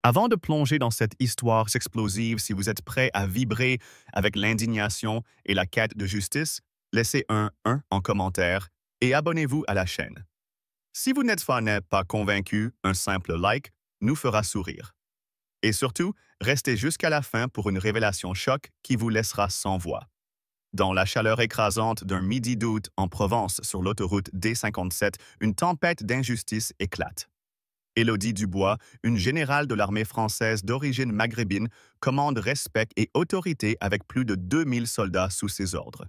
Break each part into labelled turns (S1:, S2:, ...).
S1: Avant de plonger dans cette histoire explosive, si vous êtes prêt à vibrer avec l'indignation et la quête de justice, laissez un 1 en commentaire et abonnez-vous à la chaîne. Si vous n'êtes pas convaincu, un simple like nous fera sourire. Et surtout, restez jusqu'à la fin pour une révélation choc qui vous laissera sans voix. Dans la chaleur écrasante d'un midi d'août en Provence sur l'autoroute D57, une tempête d'injustice éclate. Élodie Dubois, une générale de l'armée française d'origine maghrébine, commande respect et autorité avec plus de 2000 soldats sous ses ordres.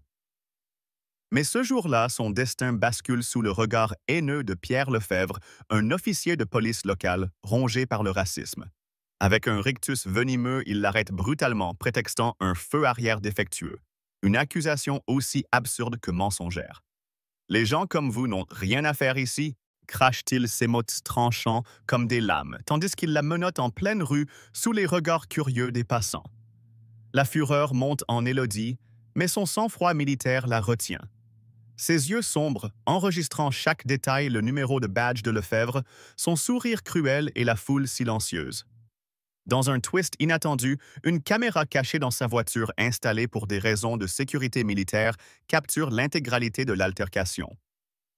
S1: Mais ce jour-là, son destin bascule sous le regard haineux de Pierre Lefebvre, un officier de police local rongé par le racisme. Avec un rictus venimeux, il l'arrête brutalement, prétextant un feu arrière défectueux. Une accusation aussi absurde que mensongère. Les gens comme vous n'ont rien à faire ici, crache-t-il ses mots tranchants comme des lames, tandis qu'il la menotte en pleine rue sous les regards curieux des passants. La fureur monte en Élodie, mais son sang-froid militaire la retient. Ses yeux sombres, enregistrant chaque détail le numéro de badge de Lefebvre, son sourire cruel et la foule silencieuse. Dans un twist inattendu, une caméra cachée dans sa voiture installée pour des raisons de sécurité militaire capture l'intégralité de l'altercation.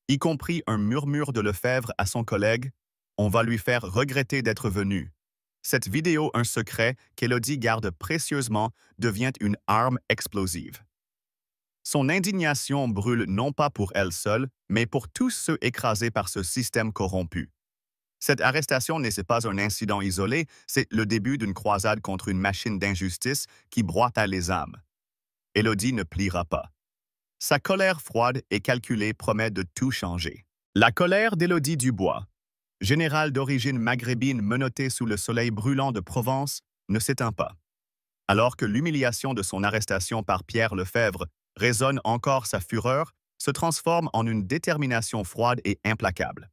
S1: Y compris un murmure de Lefebvre à son collègue « On va lui faire regretter d'être venu ». Cette vidéo, un secret qu'Élodie garde précieusement, devient une arme explosive. Son indignation brûle non pas pour elle seule, mais pour tous ceux écrasés par ce système corrompu. Cette arrestation n'est pas un incident isolé, c'est le début d'une croisade contre une machine d'injustice qui broie les âmes. Élodie ne pliera pas. Sa colère froide et calculée promet de tout changer. La colère d'Élodie Dubois, générale d'origine maghrébine menottée sous le soleil brûlant de Provence, ne s'éteint pas. Alors que l'humiliation de son arrestation par Pierre Lefebvre résonne encore sa fureur, se transforme en une détermination froide et implacable.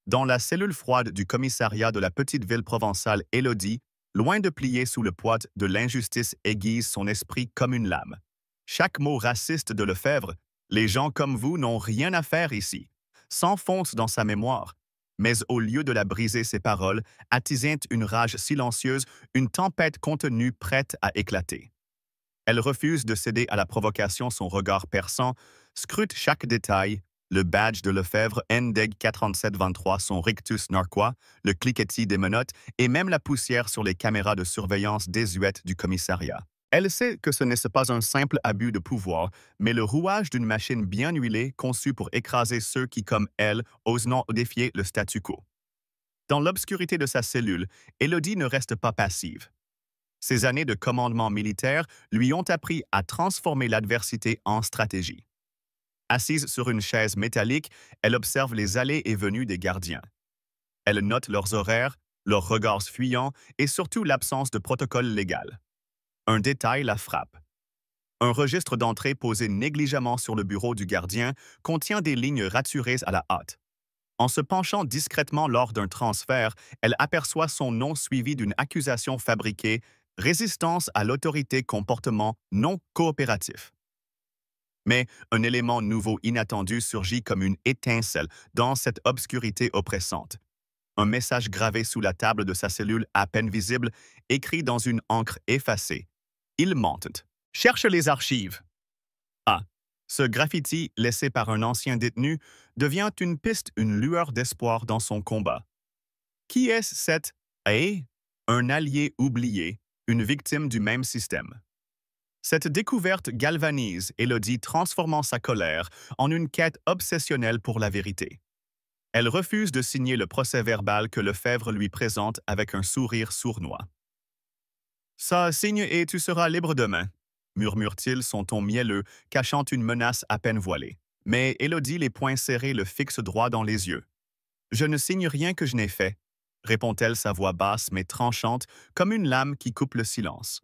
S1: Dans la cellule froide du commissariat de la petite ville provençale Élodie, loin de plier sous le poids de l'injustice, aiguise son esprit comme une lame. Chaque mot raciste de Lefebvre, « Les gens comme vous n'ont rien à faire ici », s'enfonce dans sa mémoire. Mais au lieu de la briser ses paroles, attisent une rage silencieuse, une tempête contenue prête à éclater. Elle refuse de céder à la provocation, son regard perçant, scrute chaque détail, le badge de Lefebvre, NDEG 4723, son rictus narquois, le cliquetis des menottes et même la poussière sur les caméras de surveillance désuètes du commissariat. Elle sait que ce n'est pas un simple abus de pouvoir, mais le rouage d'une machine bien huilée conçue pour écraser ceux qui, comme elle, osent défier le statu quo. Dans l'obscurité de sa cellule, Élodie ne reste pas passive. Ses années de commandement militaire lui ont appris à transformer l'adversité en stratégie. Assise sur une chaise métallique, elle observe les allées et venues des gardiens. Elle note leurs horaires, leurs regards fuyants et surtout l'absence de protocole légal. Un détail la frappe. Un registre d'entrée posé négligemment sur le bureau du gardien contient des lignes raturées à la hâte. En se penchant discrètement lors d'un transfert, elle aperçoit son nom suivi d'une accusation fabriquée « Résistance à l'autorité, comportement non coopératif ». Mais un élément nouveau inattendu surgit comme une étincelle dans cette obscurité oppressante. Un message gravé sous la table de sa cellule à peine visible, écrit dans une encre effacée. Il mentent. Cherche les archives. Ah, ce graffiti laissé par un ancien détenu devient une piste, une lueur d'espoir dans son combat. Qui est cette « un allié oublié, une victime du même système ». Cette découverte galvanise Élodie, transformant sa colère en une quête obsessionnelle pour la vérité. Elle refuse de signer le procès-verbal que Lefebvre lui présente avec un sourire sournois. « Ça signe et tu seras libre demain », murmure-t-il, son ton mielleux, cachant une menace à peine voilée. Mais Élodie, les poings serrés, le fixe droit dans les yeux. « Je ne signe rien que je n'ai fait », répond-elle, sa voix basse mais tranchante, comme une lame qui coupe le silence.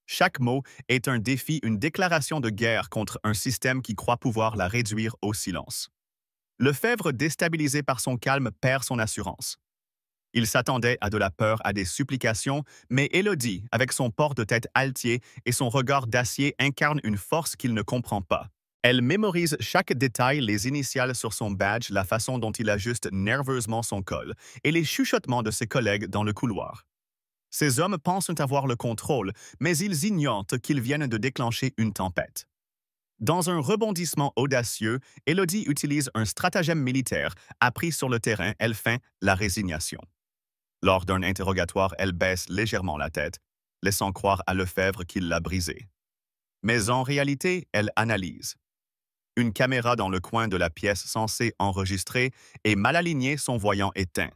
S1: Chaque mot est un défi, une déclaration de guerre contre un système qui croit pouvoir la réduire au silence. Lefebvre, déstabilisé par son calme, perd son assurance. Il s'attendait à de la peur, à des supplications, mais Élodie, avec son port de tête altier et son regard d'acier, incarne une force qu'il ne comprend pas. Elle mémorise chaque détail, les initiales sur son badge, la façon dont il ajuste nerveusement son col et les chuchotements de ses collègues dans le couloir. Ces hommes pensent avoir le contrôle, mais ils ignorent qu'ils viennent de déclencher une tempête. Dans un rebondissement audacieux, Elodie utilise un stratagème militaire appris sur le terrain, elle feint la résignation. Lors d'un interrogatoire, elle baisse légèrement la tête, laissant croire à Lefebvre qu'il l'a brisée. Mais en réalité, elle analyse. Une caméra dans le coin de la pièce censée enregistrer est mal alignée, son voyant éteint.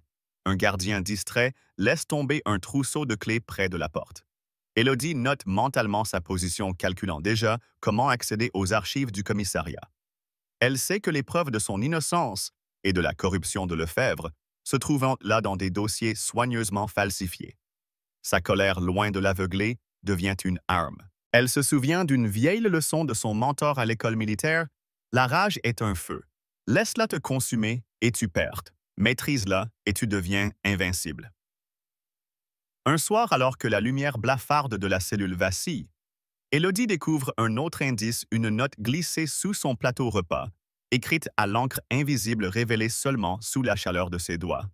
S1: Un gardien distrait laisse tomber un trousseau de clés près de la porte. Elodie note mentalement sa position, calculant déjà comment accéder aux archives du commissariat. Elle sait que les preuves de son innocence et de la corruption de Lefebvre se trouvent là dans des dossiers soigneusement falsifiés. Sa colère, loin de l'aveugler, devient une arme. Elle se souvient d'une vieille leçon de son mentor à l'école militaire. La rage est un feu. Laisse-la te consumer et tu perds. Maîtrise-la et tu deviens invincible. Un soir, alors que la lumière blafarde de la cellule vacille, Elodie découvre un autre indice, une note glissée sous son plateau repas, écrite à l'encre invisible révélée seulement sous la chaleur de ses doigts.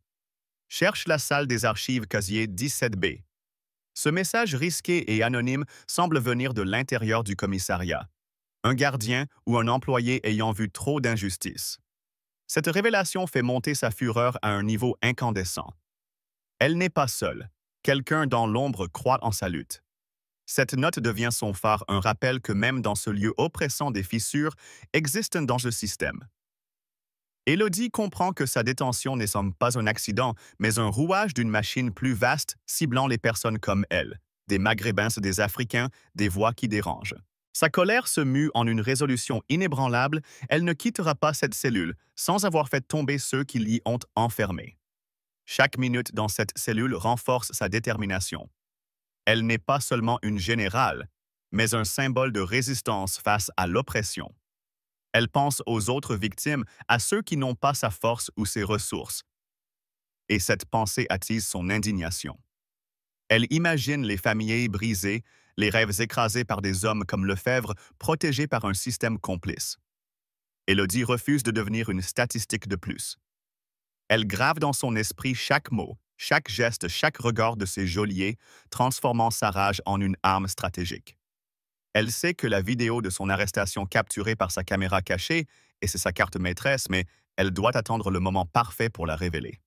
S1: Cherche la salle des archives casier 17B. Ce message risqué et anonyme semble venir de l'intérieur du commissariat. Un gardien ou un employé ayant vu trop d'injustice. Cette révélation fait monter sa fureur à un niveau incandescent. Elle n'est pas seule. Quelqu'un dans l'ombre croit en sa lutte. Cette note devient son phare, un rappel que même dans ce lieu oppressant des fissures, existe un danger système. Elodie comprend que sa détention n'est pas un accident, mais un rouage d'une machine plus vaste ciblant les personnes comme elle, des Maghrébins, des Africains, des voix qui dérangent. Sa colère se mue en une résolution inébranlable, elle ne quittera pas cette cellule sans avoir fait tomber ceux qui l'y ont enfermée. Chaque minute dans cette cellule renforce sa détermination. Elle n'est pas seulement une générale, mais un symbole de résistance face à l'oppression. Elle pense aux autres victimes, à ceux qui n'ont pas sa force ou ses ressources. Et cette pensée attise son indignation. Elle imagine les familles brisées, les rêves écrasés par des hommes comme Lefebvre, protégés par un système complice. Elodie refuse de devenir une statistique de plus. Elle grave dans son esprit chaque mot, chaque geste, chaque regard de ses geôliers, transformant sa rage en une arme stratégique. Elle sait que la vidéo de son arrestation capturée par sa caméra cachée, et c'est sa carte maîtresse, mais elle doit attendre le moment parfait pour la révéler.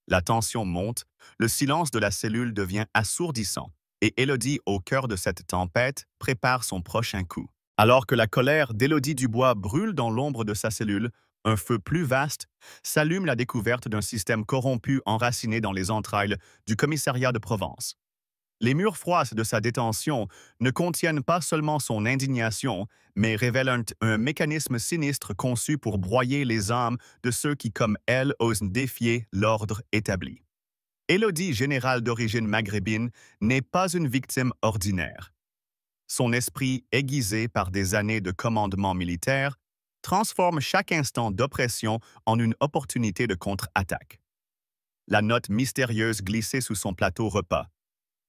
S1: La tension monte, le silence de la cellule devient assourdissant, et Elodie, au cœur de cette tempête, prépare son prochain coup. Alors que la colère d'Elodie Dubois brûle dans l'ombre de sa cellule, un feu plus vaste s'allume la découverte d'un système corrompu enraciné dans les entrailles du commissariat de Provence. Les murs froids de sa détention ne contiennent pas seulement son indignation, mais révèlent un mécanisme sinistre conçu pour broyer les âmes de ceux qui, comme elle, osent défier l'ordre établi. Elodie, générale d'origine maghrébine, n'est pas une victime ordinaire. Son esprit, aiguisé par des années de commandement militaire, transforme chaque instant d'oppression en une opportunité de contre-attaque. La note mystérieuse glissée sous son plateau repas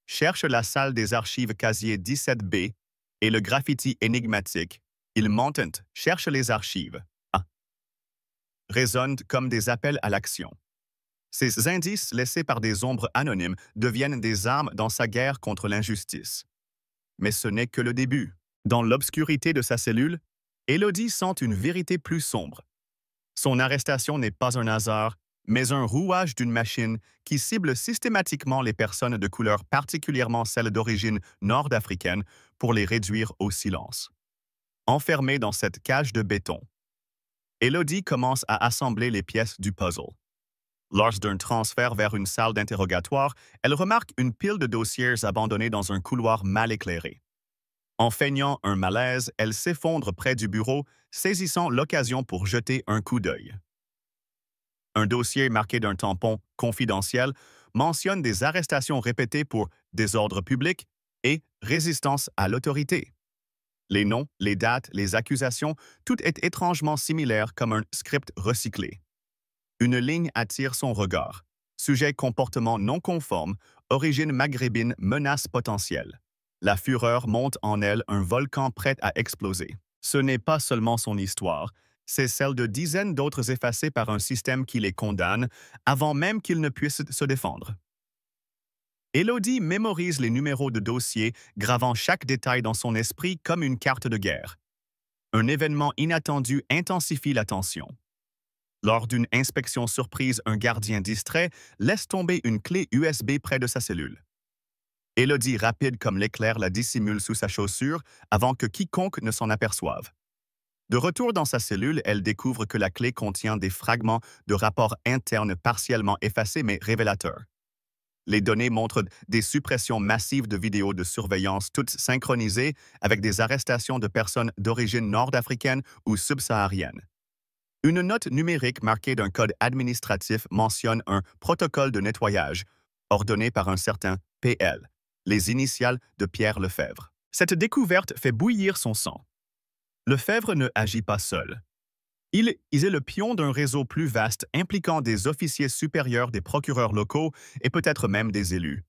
S1: cherche la salle des archives casier 17B et le graffiti énigmatique « Il Montent cherche les archives » résonnent comme des appels à l'action. Ces indices laissés par des ombres anonymes deviennent des armes dans sa guerre contre l'injustice. Mais ce n'est que le début. Dans l'obscurité de sa cellule, Elodie sent une vérité plus sombre. Son arrestation n'est pas un hasard, mais un rouage d'une machine qui cible systématiquement les personnes de couleur, particulièrement celles d'origine nord-africaine, pour les réduire au silence. Enfermée dans cette cage de béton, Elodie commence à assembler les pièces du puzzle. Lors d'un transfert vers une salle d'interrogatoire, elle remarque une pile de dossiers abandonnés dans un couloir mal éclairé. En feignant un malaise, elle s'effondre près du bureau, saisissant l'occasion pour jeter un coup d'œil. Un dossier marqué d'un tampon confidentiel mentionne des arrestations répétées pour désordre public et résistance à l'autorité. Les noms, les dates, les accusations, tout est étrangement similaire comme un script recyclé. Une ligne attire son regard. Sujet comportement non conforme, origine maghrébine, menace potentielle. La fureur monte en elle, un volcan prêt à exploser. Ce n'est pas seulement son histoire, c'est celle de dizaines d'autres effacées par un système qui les condamne avant même qu'ils ne puissent se défendre. Élodie mémorise les numéros de dossier, gravant chaque détail dans son esprit comme une carte de guerre. Un événement inattendu intensifie la tension. Lors d'une inspection surprise, un gardien distrait laisse tomber une clé USB près de sa cellule. Élodie, rapide comme l'éclair, la dissimule sous sa chaussure avant que quiconque ne s'en aperçoive. De retour dans sa cellule, elle découvre que la clé contient des fragments de rapports internes partiellement effacés mais révélateurs. Les données montrent des suppressions massives de vidéos de surveillance toutes synchronisées avec des arrestations de personnes d'origine nord-africaine ou subsaharienne. Une note numérique marquée d'un code administratif mentionne un protocole de nettoyage ordonné par un certain PL, les initiales de Pierre Lefebvre. Cette découverte fait bouillir son sang. Lefebvre ne agit pas seul. Il est le pion d'un réseau plus vaste impliquant des officiers supérieurs, des procureurs locaux et peut-être même des élus.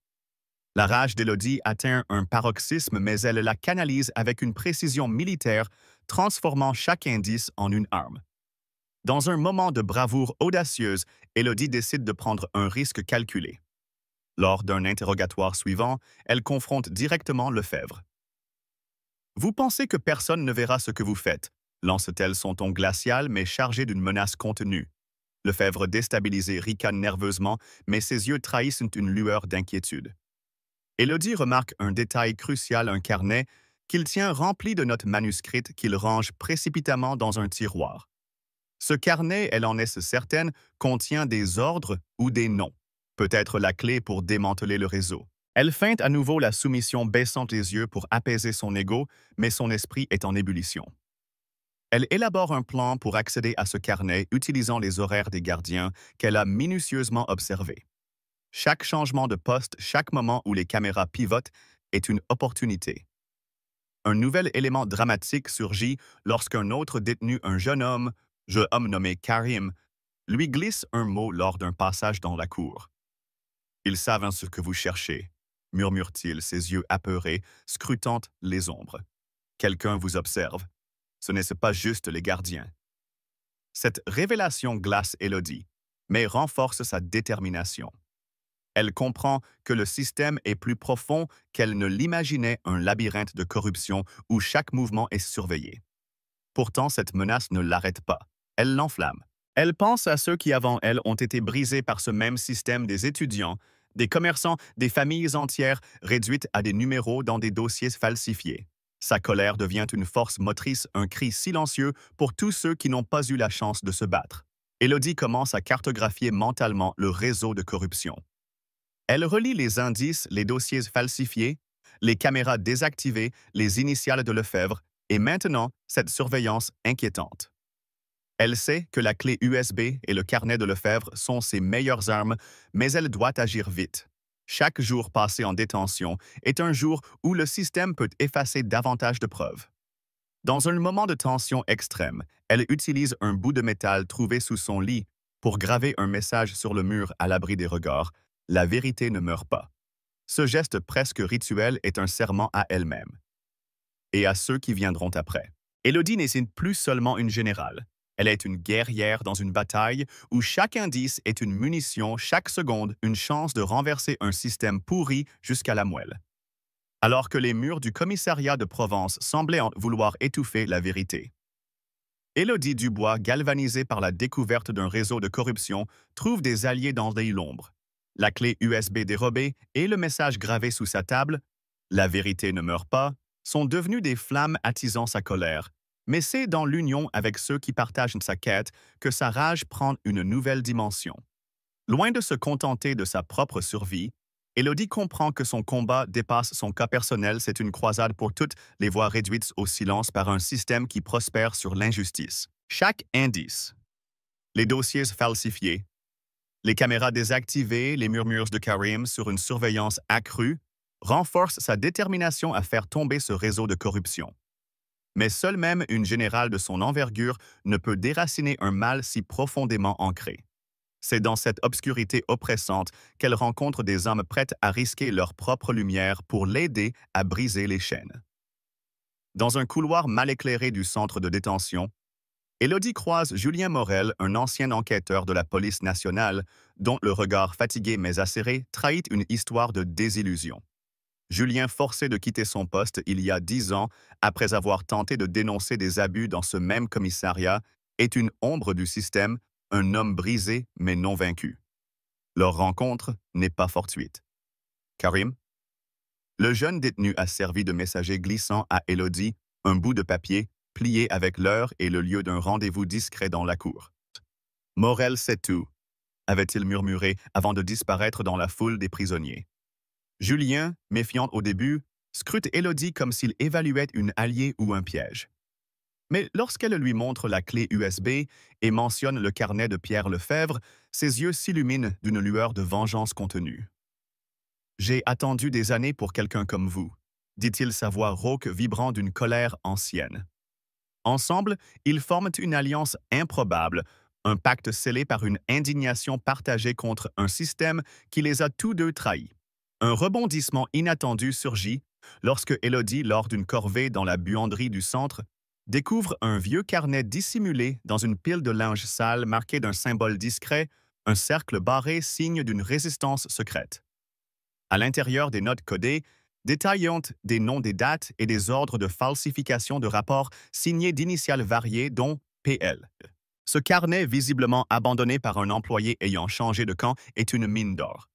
S1: La rage d'Élodie atteint un paroxysme, mais elle la canalise avec une précision militaire, transformant chaque indice en une arme. Dans un moment de bravoure audacieuse, Élodie décide de prendre un risque calculé. Lors d'un interrogatoire suivant, elle confronte directement Lefebvre. « Vous pensez que personne ne verra ce que vous faites ?» lance-t-elle son ton glacial mais chargé d'une menace contenue. Lefebvre, déstabilisé, ricane nerveusement, mais ses yeux trahissent une lueur d'inquiétude. Élodie remarque un détail crucial, un carnet qu'il tient rempli de notes manuscrites qu'il range précipitamment dans un tiroir. Ce carnet, elle en est certaine, contient des ordres ou des noms, peut-être la clé pour démanteler le réseau. Elle feinte à nouveau la soumission, baissant les yeux pour apaiser son ego, mais son esprit est en ébullition. Elle élabore un plan pour accéder à ce carnet utilisant les horaires des gardiens qu'elle a minutieusement observés. Chaque changement de poste, chaque moment où les caméras pivotent est une opportunité. Un nouvel élément dramatique surgit lorsqu'un autre détenu, un jeune homme nommé Karim, lui glisse un mot lors d'un passage dans la cour. « Ils savent ce que vous cherchez », murmure-t-il, ses yeux apeurés, scrutant les ombres. « Quelqu'un vous observe. Ce n'est pas juste les gardiens. » Cette révélation glace Élodie, mais renforce sa détermination. Elle comprend que le système est plus profond qu'elle ne l'imaginait, un labyrinthe de corruption où chaque mouvement est surveillé. Pourtant, cette menace ne l'arrête pas. Elle l'enflamme. Elle pense à ceux qui, avant elle, ont été brisés par ce même système, des étudiants, des commerçants, des familles entières réduites à des numéros dans des dossiers falsifiés. Sa colère devient une force motrice, un cri silencieux pour tous ceux qui n'ont pas eu la chance de se battre. Élodie commence à cartographier mentalement le réseau de corruption. Elle relie les indices, les dossiers falsifiés, les caméras désactivées, les initiales de Lefebvre, et maintenant, cette surveillance inquiétante. Elle sait que la clé USB et le carnet de Lefebvre sont ses meilleures armes, mais elle doit agir vite. Chaque jour passé en détention est un jour où le système peut effacer davantage de preuves. Dans un moment de tension extrême, elle utilise un bout de métal trouvé sous son lit pour graver un message sur le mur à l'abri des regards. La vérité ne meurt pas. Ce geste presque rituel est un serment à elle-même et à ceux qui viendront après. Élodie n'est plus seulement une générale. Elle est une guerrière dans une bataille où chaque indice est une munition, chaque seconde une chance de renverser un système pourri jusqu'à la moelle. Alors que les murs du commissariat de Provence semblaient vouloir étouffer la vérité. Élodie Dubois, galvanisée par la découverte d'un réseau de corruption, trouve des alliés dans l'ombre. La clé USB dérobée et le message gravé sous sa table, « La vérité ne meurt pas », sont devenus des flammes attisant sa colère. Mais c'est dans l'union avec ceux qui partagent sa quête que sa rage prend une nouvelle dimension. Loin de se contenter de sa propre survie, Élodie comprend que son combat dépasse son cas personnel, c'est une croisade pour toutes les voix réduites au silence par un système qui prospère sur l'injustice. Chaque indice, les dossiers falsifiés, les caméras désactivées, les murmures de Karim sur une surveillance accrue, renforcent sa détermination à faire tomber ce réseau de corruption. Mais seule même une générale de son envergure ne peut déraciner un mal si profondément ancré. C'est dans cette obscurité oppressante qu'elle rencontre des hommes prêts à risquer leur propre lumière pour l'aider à briser les chaînes. Dans un couloir mal éclairé du centre de détention, Élodie croise Julien Morel, un ancien enquêteur de la police nationale, dont le regard fatigué mais acéré trahit une histoire de désillusion. Julien, forcé de quitter son poste il y a 10 ans, après avoir tenté de dénoncer des abus dans ce même commissariat, est une ombre du système, un homme brisé mais non vaincu. Leur rencontre n'est pas fortuite. Karim? Le jeune détenu a servi de messager glissant à Élodie, un bout de papier, plié avec l'heure et le lieu d'un rendez-vous discret dans la cour. Morel sait tout, avait-il murmuré avant de disparaître dans la foule des prisonniers. Julien, méfiant au début, scrute Élodie comme s'il évaluait une alliée ou un piège. Mais lorsqu'elle lui montre la clé USB et mentionne le carnet de Pierre Lefebvre, ses yeux s'illuminent d'une lueur de vengeance contenue. « J'ai attendu des années pour quelqu'un comme vous », dit-il, sa voix rauque vibrant d'une colère ancienne. Ensemble, ils forment une alliance improbable, un pacte scellé par une indignation partagée contre un système qui les a tous deux trahis. Un rebondissement inattendu surgit lorsque Élodie, lors d'une corvée dans la buanderie du centre, découvre un vieux carnet dissimulé dans une pile de linge sale marqué d'un symbole discret, un cercle barré signe d'une résistance secrète. À l'intérieur des notes codées, détaillant des noms, des dates et des ordres de falsification de rapports signés d'initiales variées, dont PL. Ce carnet, visiblement abandonné par un employé ayant changé de camp, est une mine d'or.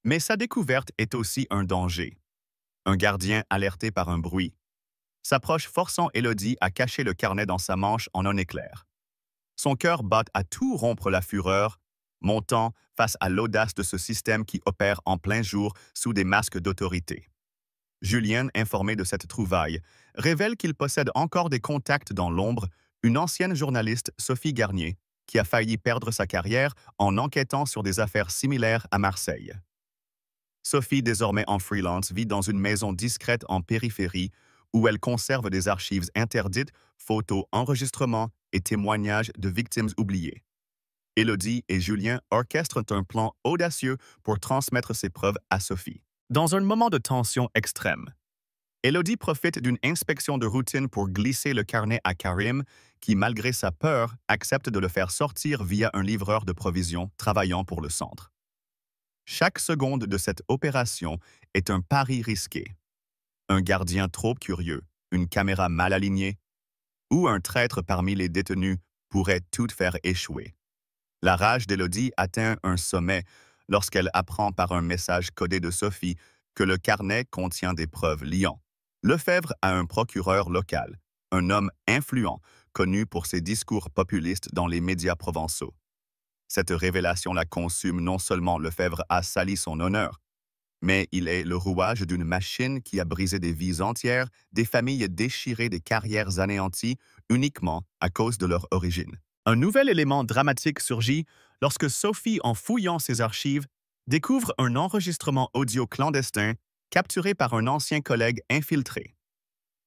S1: Mais sa découverte est aussi un danger. Un gardien alerté par un bruit s'approche, forçant Élodie à cacher le carnet dans sa manche en un éclair. Son cœur bat à tout rompre la fureur, montant face à l'audace de ce système qui opère en plein jour sous des masques d'autorité. Julien, informé de cette trouvaille, révèle qu'il possède encore des contacts dans l'ombre, une ancienne journaliste, Sophie Garnier, qui a failli perdre sa carrière en enquêtant sur des affaires similaires à Marseille. Sophie, désormais en freelance, vit dans une maison discrète en périphérie où elle conserve des archives interdites, photos, enregistrements et témoignages de victimes oubliées. Élodie et Julien orchestrent un plan audacieux pour transmettre ces preuves à Sophie. Dans un moment de tension extrême, Élodie profite d'une inspection de routine pour glisser le carnet à Karim, qui, malgré sa peur, accepte de le faire sortir via un livreur de provisions travaillant pour le centre. Chaque seconde de cette opération est un pari risqué. Un gardien trop curieux, une caméra mal alignée, ou un traître parmi les détenus pourrait tout faire échouer. La rage d'Élodie atteint un sommet lorsqu'elle apprend par un message codé de Sophie que le carnet contient des preuves liant Lefebvre à un procureur local, un homme influent, connu pour ses discours populistes dans les médias provençaux. Cette révélation la consume. Non seulement Lefebvre a sali son honneur, mais il est le rouage d'une machine qui a brisé des vies entières, des familles déchirées, des carrières anéanties, uniquement à cause de leur origine. Un nouvel élément dramatique surgit lorsque Sophie, en fouillant ses archives, découvre un enregistrement audio clandestin capturé par un ancien collègue infiltré.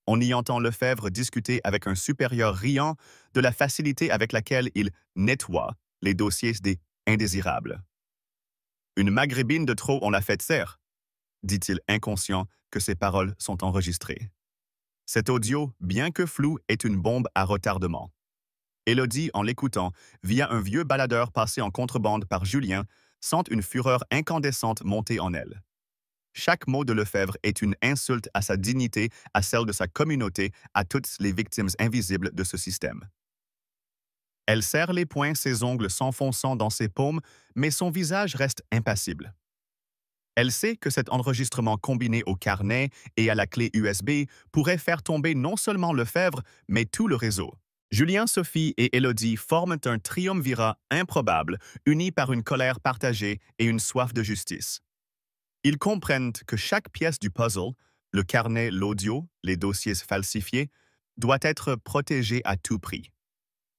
S1: On y entend Lefebvre discuter avec un supérieur riant de la facilité avec laquelle il nettoie les dossiers des indésirables. « Une maghrébine de trop, on l'a fait serre », dit-il, inconscient que ses paroles sont enregistrées. Cet audio, bien que flou, est une bombe à retardement. Élodie, en l'écoutant, via un vieux baladeur passé en contrebande par Julien, sent une fureur incandescente monter en elle. Chaque mot de Lefebvre est une insulte à sa dignité, à celle de sa communauté, à toutes les victimes invisibles de ce système. Elle serre les poings, ses ongles s'enfonçant dans ses paumes, mais son visage reste impassible. Elle sait que cet enregistrement combiné au carnet et à la clé USB pourrait faire tomber non seulement Lefebvre, mais tout le réseau. Julien, Sophie et Élodie forment un triumvirat improbable, uni par une colère partagée et une soif de justice. Ils comprennent que chaque pièce du puzzle, le carnet, l'audio, les dossiers falsifiés, doit être protégée à tout prix.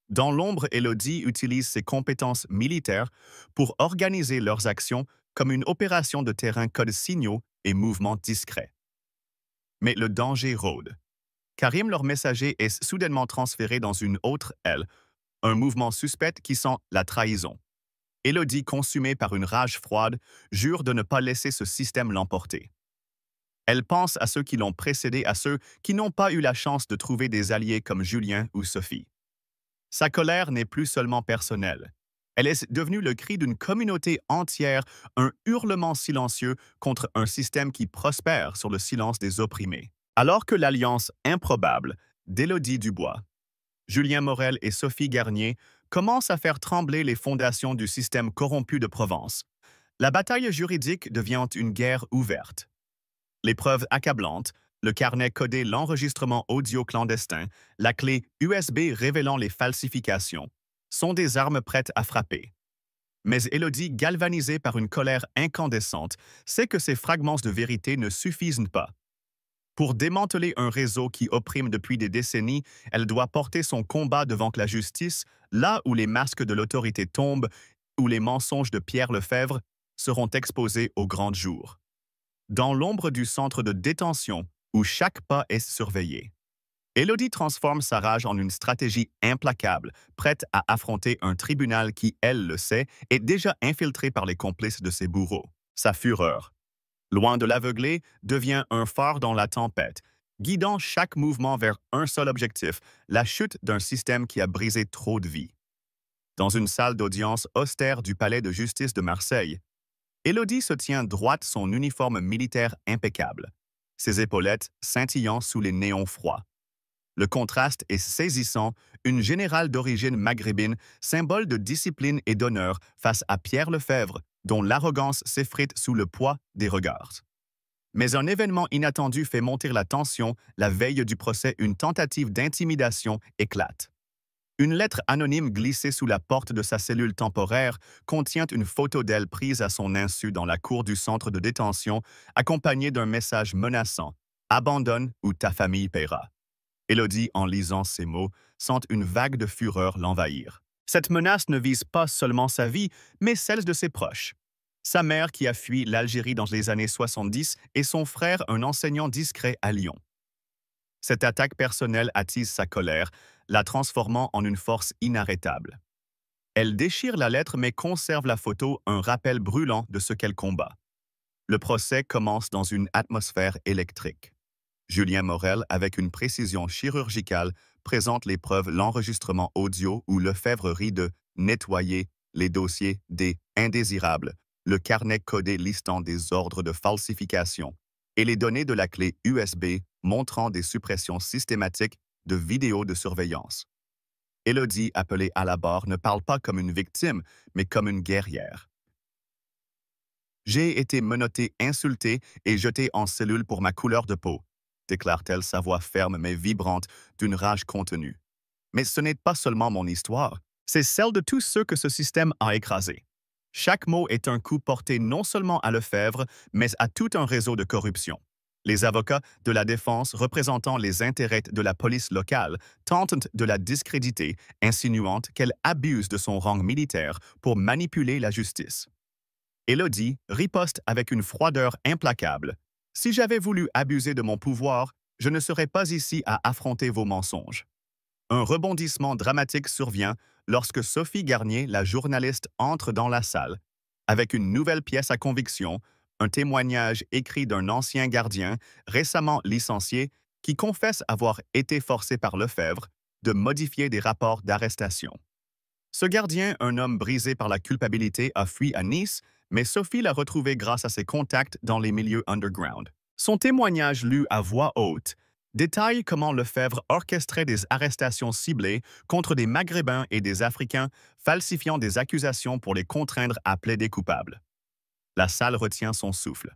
S1: Dans l'ombre, Élodie utilise ses compétences militaires pour organiser leurs actions comme une opération de terrain code signaux et mouvements discrets. Mais le danger rôde. Karim, leur messager, est soudainement transféré dans une autre aile, un mouvement suspect qui sent la trahison. Élodie, consumée par une rage froide, jure de ne pas laisser ce système l'emporter. Elle pense à ceux qui l'ont précédé, à ceux qui n'ont pas eu la chance de trouver des alliés comme Julien ou Sophie. Sa colère n'est plus seulement personnelle. Elle est devenue le cri d'une communauté entière, un hurlement silencieux contre un système qui prospère sur le silence des opprimés. Alors que l'alliance improbable d'Élodie Dubois, Julien Morel et Sophie Garnier commence à faire trembler les fondations du système corrompu de Provence, la bataille juridique devient une guerre ouverte. Les preuves accablantes, le carnet codé l'enregistrement audio clandestin, la clé USB révélant les falsifications, sont des armes prêtes à frapper. Mais Élodie, galvanisée par une colère incandescente, sait que ces fragments de vérité ne suffisent pas. Pour démanteler un réseau qui opprime depuis des décennies, elle doit porter son combat devant la justice, là où les masques de l'autorité tombent, où les mensonges de Pierre Lefebvre seront exposés au grand jour. Dans l'ombre du centre de détention, où chaque pas est surveillé, Élodie transforme sa rage en une stratégie implacable, prête à affronter un tribunal qui, elle le sait, est déjà infiltré par les complices de ses bourreaux. Sa fureur, loin de l'aveugler, devient un phare dans la tempête, guidant chaque mouvement vers un seul objectif, la chute d'un système qui a brisé trop de vies. Dans une salle d'audience austère du palais de justice de Marseille, Élodie se tient droite, son uniforme militaire impeccable, ses épaulettes scintillant sous les néons froids. Le contraste est saisissant, une générale d'origine maghrébine, symbole de discipline et d'honneur face à Pierre Lefebvre, dont l'arrogance s'effrite sous le poids des regards. Mais un événement inattendu fait monter la tension, la veille du procès, une tentative d'intimidation éclate. Une lettre anonyme glissée sous la porte de sa cellule temporaire contient une photo d'elle prise à son insu dans la cour du centre de détention, accompagnée d'un message menaçant « Abandonne ou ta famille paiera ». Élodie, en lisant ces mots, sent une vague de fureur l'envahir. Cette menace ne vise pas seulement sa vie, mais celle de ses proches. Sa mère qui a fui l'Algérie dans les années 70 et son frère, un enseignant discret à Lyon. Cette attaque personnelle attise sa colère, la transformant en une force inarrêtable. Elle déchire la lettre mais conserve la photo, un rappel brûlant de ce qu'elle combat. Le procès commence dans une atmosphère électrique. Julien Morel, avec une précision chirurgicale, présente les preuves, l'enregistrement audio où Lefebvre rit de « nettoyer » les dossiers des « indésirables », le carnet codé listant des ordres de falsification et les données de la clé USB montrant des suppressions systématiques de vidéos de surveillance. Élodie, appelée à la barre, ne parle pas comme une victime, mais comme une guerrière. J'ai été menottée, insultée et jetée en cellule pour ma couleur de peau, déclare-t-elle, sa voix ferme mais vibrante d'une rage contenue. Mais ce n'est pas seulement mon histoire, c'est celle de tous ceux que ce système a écrasés. Chaque mot est un coup porté non seulement à Lefebvre, mais à tout un réseau de corruption. Les avocats de la défense représentant les intérêts de la police locale tentent de la discréditer, insinuant qu'elle abuse de son rang militaire pour manipuler la justice. Élodie riposte avec une froideur implacable. « Si j'avais voulu abuser de mon pouvoir, je ne serais pas ici à affronter vos mensonges. » Un rebondissement dramatique survient lorsque Sophie Garnier, la journaliste, entre dans la salle, avec une nouvelle pièce à conviction, un témoignage écrit d'un ancien gardien, récemment licencié, qui confesse avoir été forcé par Lefebvre de modifier des rapports d'arrestation. Ce gardien, un homme brisé par la culpabilité, a fui à Nice, mais Sophie l'a retrouvé grâce à ses contacts dans les milieux underground. Son témoignage lu à voix haute détaille comment Lefebvre orchestrait des arrestations ciblées contre des Maghrébins et des Africains, falsifiant des accusations pour les contraindre à plaider coupables. La salle retient son souffle.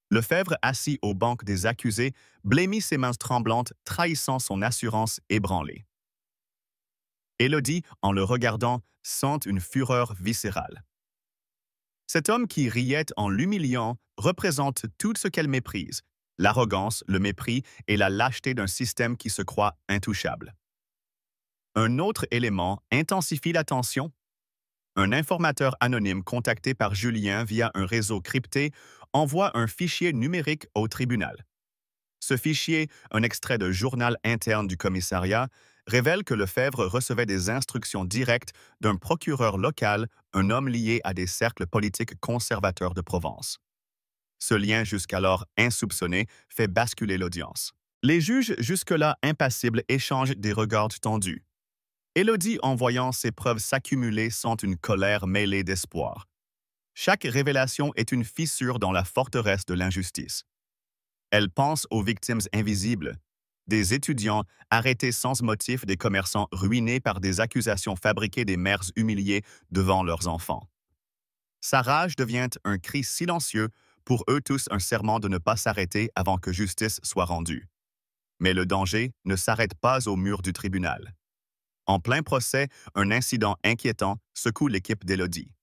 S1: Lefebvre, assis au banc des accusés, blêmit ses mains tremblantes, trahissant son assurance ébranlée. Élodie, en le regardant, sent une fureur viscérale. Cet homme qui riait en l'humiliant représente tout ce qu'elle méprise, l'arrogance, le mépris et la lâcheté d'un système qui se croit intouchable. Un autre élément intensifie la tension. Un informateur anonyme contacté par Julien via un réseau crypté envoie un fichier numérique au tribunal. Ce fichier, un extrait de journal interne du commissariat, révèle que Lefebvre recevait des instructions directes d'un procureur local, un homme lié à des cercles politiques conservateurs de Provence. Ce lien jusqu'alors insoupçonné fait basculer l'audience. Les juges, jusque-là impassibles, échangent des regards tendus. Élodie, en voyant ses preuves s'accumuler, sent une colère mêlée d'espoir. Chaque révélation est une fissure dans la forteresse de l'injustice. Elle pense aux victimes invisibles, des étudiants arrêtés sans motif, des commerçants ruinés par des accusations fabriquées, des mères humiliées devant leurs enfants. Sa rage devient un cri silencieux, pour eux tous un serment de ne pas s'arrêter avant que justice soit rendue. Mais le danger ne s'arrête pas au mur du tribunal. En plein procès, un incident inquiétant secoue l'équipe d'Élodie.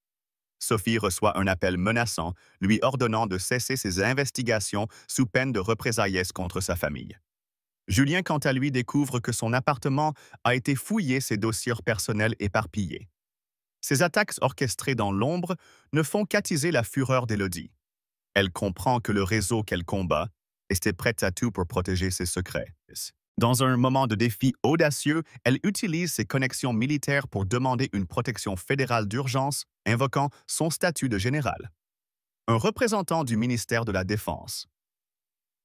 S1: Sophie reçoit un appel menaçant, lui ordonnant de cesser ses investigations sous peine de représailles contre sa famille. Julien, quant à lui, découvre que son appartement a été fouillé, ses dossiers personnels éparpillés. Ces attaques orchestrées dans l'ombre ne font qu'attiser la fureur d'Élodie. Elle comprend que le réseau qu'elle combat était prêt à tout pour protéger ses secrets. Dans un moment de défi audacieux, elle utilise ses connexions militaires pour demander une protection fédérale d'urgence, invoquant son statut de général. Un représentant du ministère de la Défense,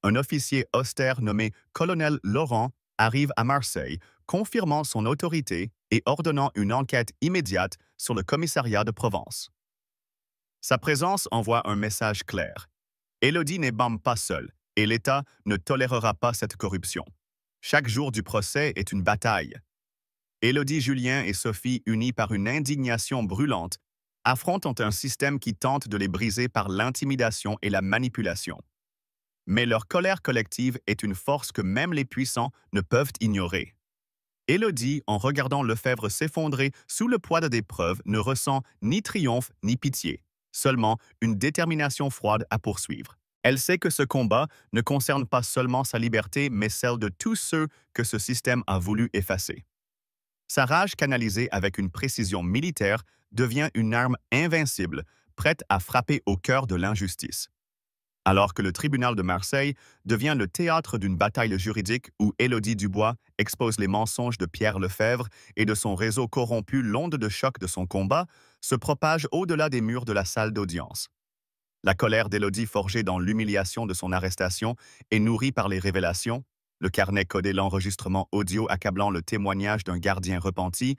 S1: un officier austère nommé colonel Laurent, arrive à Marseille, confirmant son autorité et ordonnant une enquête immédiate sur le commissariat de Provence. Sa présence envoie un message clair. Élodie n'est pas seule, et l'État ne tolérera pas cette corruption. Chaque jour du procès est une bataille. Élodie, Julien et Sophie, unis par une indignation brûlante, affrontent un système qui tente de les briser par l'intimidation et la manipulation. Mais leur colère collective est une force que même les puissants ne peuvent ignorer. Élodie, en regardant Lefebvre s'effondrer sous le poids des preuves, ne ressent ni triomphe ni pitié, seulement une détermination froide à poursuivre. Elle sait que ce combat ne concerne pas seulement sa liberté, mais celle de tous ceux que ce système a voulu effacer. Sa rage canalisée avec une précision militaire devient une arme invincible, prête à frapper au cœur de l'injustice. Alors que le tribunal de Marseille devient le théâtre d'une bataille juridique où Élodie Dubois expose les mensonges de Pierre Lefebvre et de son réseau corrompu, l'onde de choc de son combat se propage au-delà des murs de la salle d'audience. La colère d'Élodie, forgée dans l'humiliation de son arrestation et nourrie par les révélations, le carnet codé, l'enregistrement audio accablant, le témoignage d'un gardien repenti,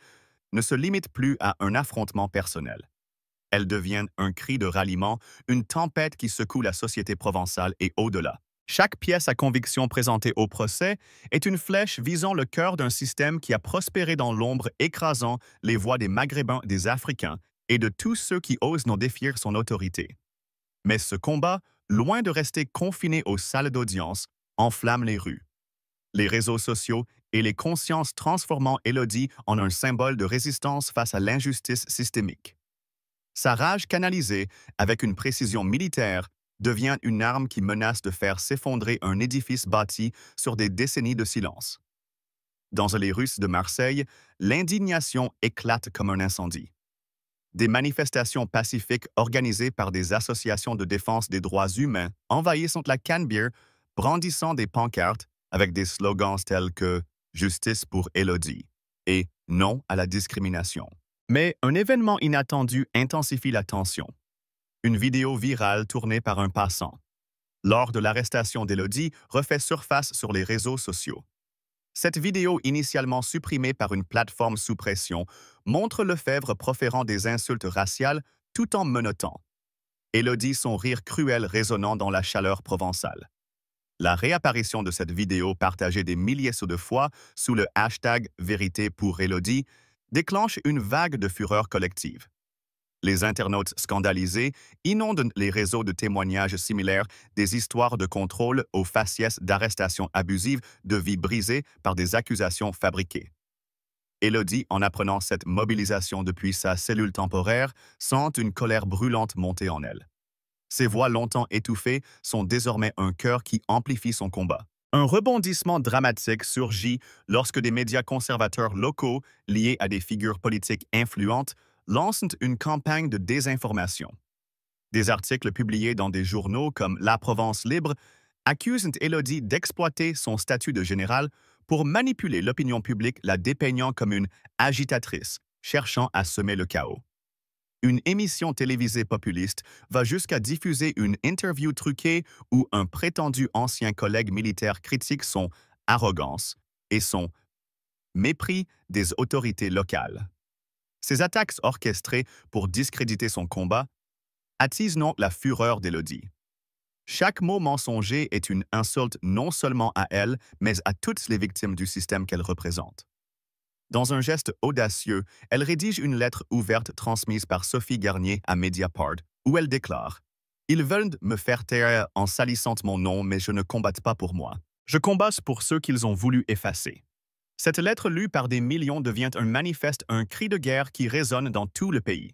S1: ne se limite plus à un affrontement personnel. Elle devient un cri de ralliement, une tempête qui secoue la société provençale et au-delà. Chaque pièce à conviction présentée au procès est une flèche visant le cœur d'un système qui a prospéré dans l'ombre, écrasant les voix des Maghrébins, des Africains et de tous ceux qui osent non défier son autorité. Mais ce combat, loin de rester confiné aux salles d'audience, enflamme les rues, les réseaux sociaux et les consciences, transformant Élodie en un symbole de résistance face à l'injustice systémique. Sa rage canalisée, avec une précision militaire, devient une arme qui menace de faire s'effondrer un édifice bâti sur des décennies de silence. Dans les rues de Marseille, l'indignation éclate comme un incendie. Des manifestations pacifiques organisées par des associations de défense des droits humains envahissent la Canebière, brandissant des pancartes avec des slogans tels que « Justice pour Élodie » et « Non à la discrimination ». Mais un événement inattendu intensifie la tension. Une vidéo virale tournée par un passant, lors de l'arrestation d'Élodie, refait surface sur les réseaux sociaux. Cette vidéo, initialement supprimée par une plateforme sous pression, montre Lefebvre proférant des insultes raciales tout en menottant. Élodie, son rire cruel résonnant dans la chaleur provençale. La réapparition de cette vidéo partagée des milliers de fois sous le hashtag Vérité pour Élodie déclenche une vague de fureur collective. Les internautes scandalisés inondent les réseaux de témoignages similaires, des histoires de contrôle aux faciès d'arrestations abusives, de vies brisées par des accusations fabriquées. Élodie, en apprenant cette mobilisation depuis sa cellule temporaire, sent une colère brûlante monter en elle. Ses voix longtemps étouffées sont désormais un cœur qui amplifie son combat. Un rebondissement dramatique surgit lorsque des médias conservateurs locaux, liés à des figures politiques influentes, lancent une campagne de désinformation. Des articles publiés dans des journaux comme La Provence Libre accusent Élodie d'exploiter son statut de général pour manipuler l'opinion publique, la dépeignant comme une agitatrice cherchant à semer le chaos. Une émission télévisée populiste va jusqu'à diffuser une interview truquée où un prétendu ancien collègue militaire critique son arrogance et son mépris des autorités locales. Ces attaques orchestrées pour discréditer son combat attisent donc la fureur d'Élodie. Chaque mot mensonger est une insulte non seulement à elle, mais à toutes les victimes du système qu'elle représente. Dans un geste audacieux, elle rédige une lettre ouverte transmise par Sophie Garnier à Mediapart, où elle déclare « Ils veulent me faire taire en salissant mon nom, mais je ne combatte pas pour moi. Je combats pour ceux qu'ils ont voulu effacer. » Cette lettre lue par des millions devient un manifeste, un cri de guerre qui résonne dans tout le pays.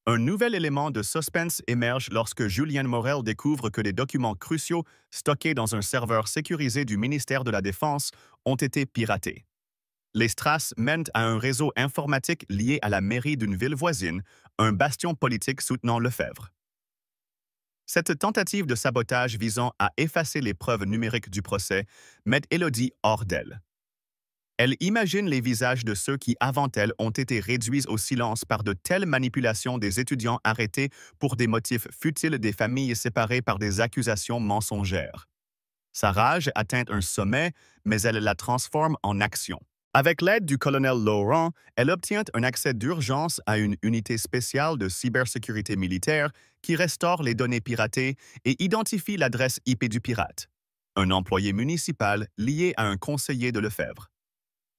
S1: Un nouvel élément de suspense émerge lorsque Julien Morel découvre que des documents cruciaux stockés dans un serveur sécurisé du ministère de la Défense ont été piratés. Les strass mènent à un réseau informatique lié à la mairie d'une ville voisine, un bastion politique soutenant Lefebvre. Cette tentative de sabotage visant à effacer les preuves numériques du procès met Élodie hors d'elle. Elle imagine les visages de ceux qui, avant elle, ont été réduits au silence par de telles manipulations des étudiants arrêtés pour des motifs futiles, des familles séparées par des accusations mensongères. Sa rage atteint un sommet, mais elle la transforme en action. Avec l'aide du colonel Laurent, elle obtient un accès d'urgence à une unité spéciale de cybersécurité militaire qui restaure les données piratées et identifie l'adresse IP du pirate, un employé municipal lié à un conseiller de Lefebvre.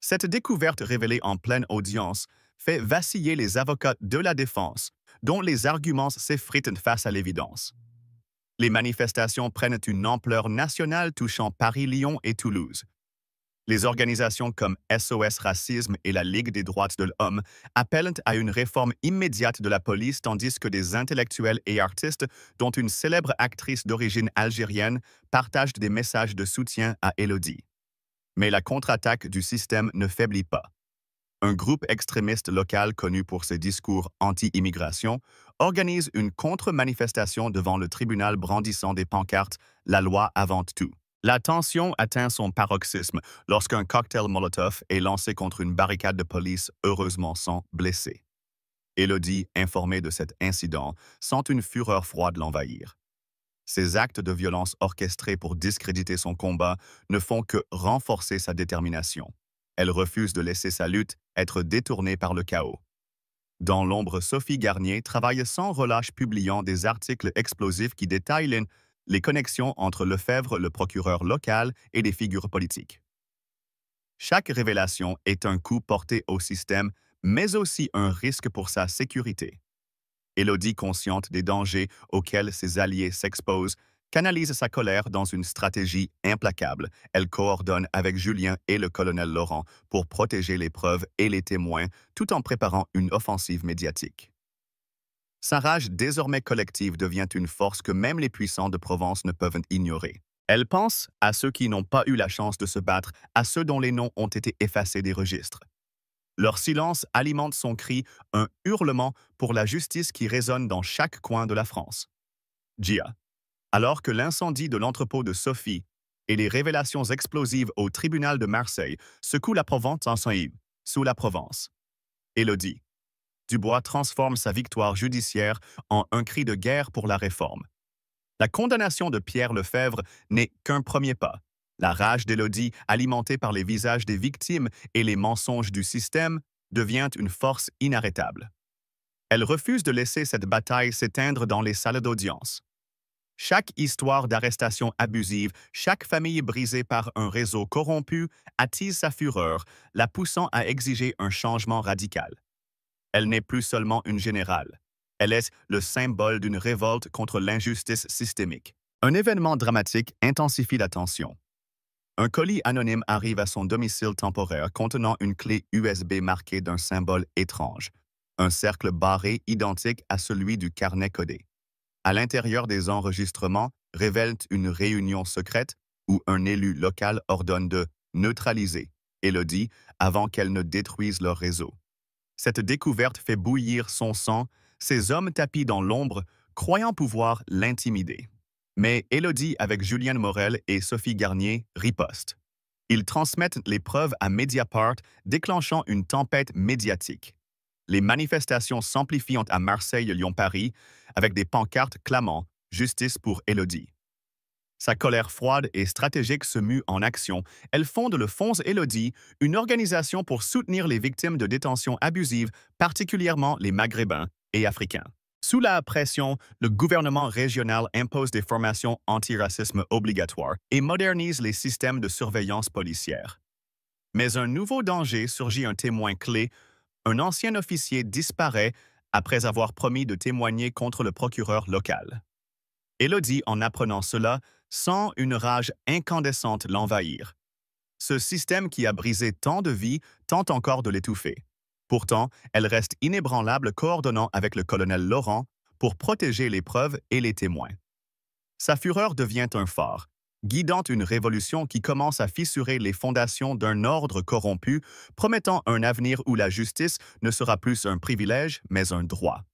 S1: Cette découverte révélée en pleine audience fait vaciller les avocats de la défense, dont les arguments s'effritent face à l'évidence. Les manifestations prennent une ampleur nationale touchant Paris, Lyon et Toulouse. Les organisations comme SOS Racisme et la Ligue des droits de l'homme appellent à une réforme immédiate de la police tandis que des intellectuels et artistes, dont une célèbre actrice d'origine algérienne, partagent des messages de soutien à Élodie. Mais la contre-attaque du système ne faiblit pas. Un groupe extrémiste local connu pour ses discours anti-immigration organise une contre-manifestation devant le tribunal brandissant des pancartes « La loi avant tout ». La tension atteint son paroxysme lorsqu'un cocktail Molotov est lancé contre une barricade de police, heureusement sans blessés. Élodie, informée de cet incident, sent une fureur froide l'envahir. Ces actes de violence orchestrés pour discréditer son combat ne font que renforcer sa détermination. Elle refuse de laisser sa lutte être détournée par le chaos. Dans l'ombre, Sophie Garnier travaille sans relâche publiant des articles explosifs qui détaillent les connexions entre Lefebvre, le procureur local, et des figures politiques. Chaque révélation est un coup porté au système, mais aussi un risque pour sa sécurité. Élodie, consciente des dangers auxquels ses alliés s'exposent, canalise sa colère dans une stratégie implacable. Elle coordonne avec Julien et le colonel Laurent pour protéger les preuves et les témoins, tout en préparant une offensive médiatique. Sa rage désormais collective devient une force que même les puissants de Provence ne peuvent ignorer. Elle pense à ceux qui n'ont pas eu la chance de se battre, à ceux dont les noms ont été effacés des registres. Leur silence alimente son cri, un hurlement pour la justice qui résonne dans chaque coin de la France. Gia. Alors que l'incendie de l'entrepôt de Sophie et les révélations explosives au tribunal de Marseille secouent la Provence sous la Provence. Élodie. Dubois transforme sa victoire judiciaire en un cri de guerre pour la réforme. La condamnation de Pierre Lefebvre n'est qu'un premier pas. La rage d'Élodie, alimentée par les visages des victimes et les mensonges du système, devient une force inarrêtable. Elle refuse de laisser cette bataille s'éteindre dans les salles d'audience. Chaque histoire d'arrestation abusive, chaque famille brisée par un réseau corrompu attise sa fureur, la poussant à exiger un changement radical. Elle n'est plus seulement une générale. Elle est le symbole d'une révolte contre l'injustice systémique. Un événement dramatique intensifie la tension. Un colis anonyme arrive à son domicile temporaire contenant une clé USB marquée d'un symbole étrange, un cercle barré identique à celui du carnet codé. À l'intérieur des enregistrements révèlent une réunion secrète où un élu local ordonne de neutraliser Élodie avant qu'elle ne détruise leur réseau. Cette découverte fait bouillir son sang, ces hommes tapis dans l'ombre, croyant pouvoir l'intimider. Mais Élodie, avec Julien Morel et Sophie Garnier, riposte. Ils transmettent les preuves à Mediapart, déclenchant une tempête médiatique. Les manifestations s'amplifient à Marseille, Lyon, Paris, avec des pancartes clamant « Justice pour Élodie ». Sa colère froide et stratégique se mue en action. Elle fonde le Fonds Élodie, une organisation pour soutenir les victimes de détention abusive, particulièrement les Maghrébins et Africains. Sous la pression, le gouvernement régional impose des formations antiracisme obligatoires et modernise les systèmes de surveillance policière. Mais un nouveau danger surgit, un témoin clé. Un ancien officier disparaît après avoir promis de témoigner contre le procureur local. Élodie, en apprenant cela, sent une rage incandescente l'envahir. Ce système qui a brisé tant de vies tente encore de l'étouffer. Pourtant, elle reste inébranlable, coordonnant avec le colonel Laurent pour protéger les preuves et les témoins. Sa fureur devient un phare, guidant une révolution qui commence à fissurer les fondations d'un ordre corrompu, promettant un avenir où la justice ne sera plus un privilège, mais un droit.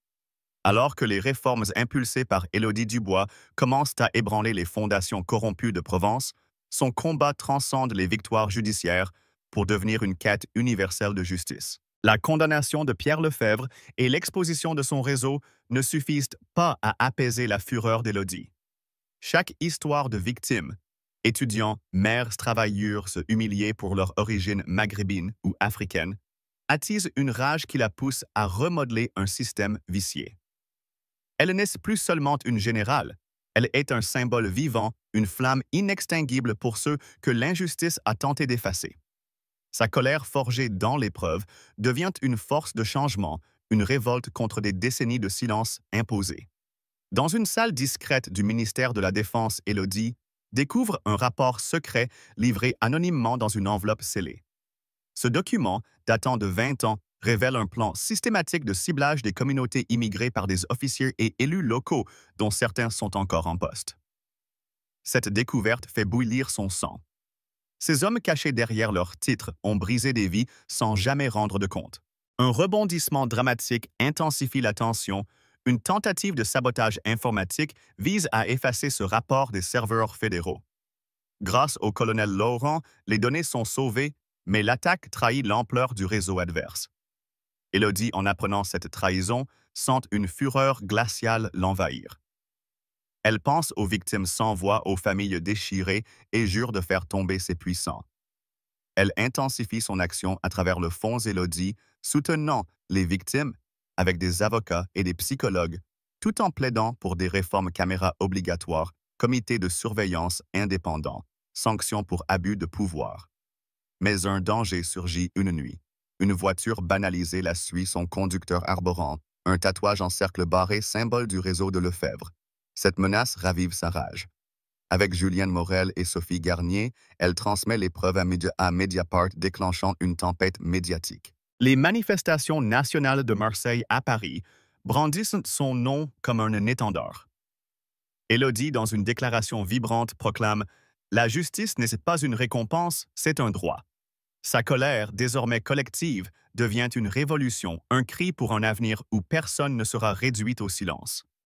S1: Alors que les réformes impulsées par Élodie Dubois commencent à ébranler les fondations corrompues de Provence, son combat transcende les victoires judiciaires pour devenir une quête universelle de justice. La condamnation de Pierre Lefebvre et l'exposition de son réseau ne suffisent pas à apaiser la fureur d'Élodie. Chaque histoire de victime, étudiants, mères, travailleurs humiliés pour leur origine maghrébine ou africaine, attise une rage qui la pousse à remodeler un système vicié. Elle n'est plus seulement une générale, elle est un symbole vivant, une flamme inextinguible pour ceux que l'injustice a tenté d'effacer. Sa colère forgée dans l'épreuve devient une force de changement, une révolte contre des décennies de silence imposé. Dans une salle discrète du ministère de la Défense, Élodie découvre un rapport secret livré anonymement dans une enveloppe scellée. Ce document, datant de 20 ans, révèle un plan systématique de ciblage des communautés immigrées par des officiers et élus locaux, dont certains sont encore en poste. Cette découverte fait bouillir son sang. Ces hommes cachés derrière leurs titres ont brisé des vies sans jamais rendre de compte. Un rebondissement dramatique intensifie la tension. Une tentative de sabotage informatique vise à effacer ce rapport des serveurs fédéraux. Grâce au colonel Laurent, les données sont sauvées, mais l'attaque trahit l'ampleur du réseau adverse. Élodie, en apprenant cette trahison, sent une fureur glaciale l'envahir. Elle pense aux victimes sans voix, aux familles déchirées et jure de faire tomber ces puissants. Elle intensifie son action à travers le Fonds Élodie, soutenant les victimes avec des avocats et des psychologues, tout en plaidant pour des réformes caméras obligatoires, comités de surveillance indépendants, sanctions pour abus de pouvoir. Mais un danger surgit une nuit. Une voiture banalisée la suit, son conducteur arborant un tatouage en cercle barré, symbole du réseau de Lefebvre. Cette menace ravive sa rage. Avec Julienne Morel et Sophie Garnier, elle transmet les preuves à Mediapart, déclenchant une tempête médiatique. Les manifestations nationales de Marseille à Paris brandissent son nom comme un étendard. Élodie, dans une déclaration vibrante, proclame « La justice n'est pas une récompense, c'est un droit ». Sa colère, désormais collective, devient une révolution, un cri pour un avenir où personne ne sera réduit au silence.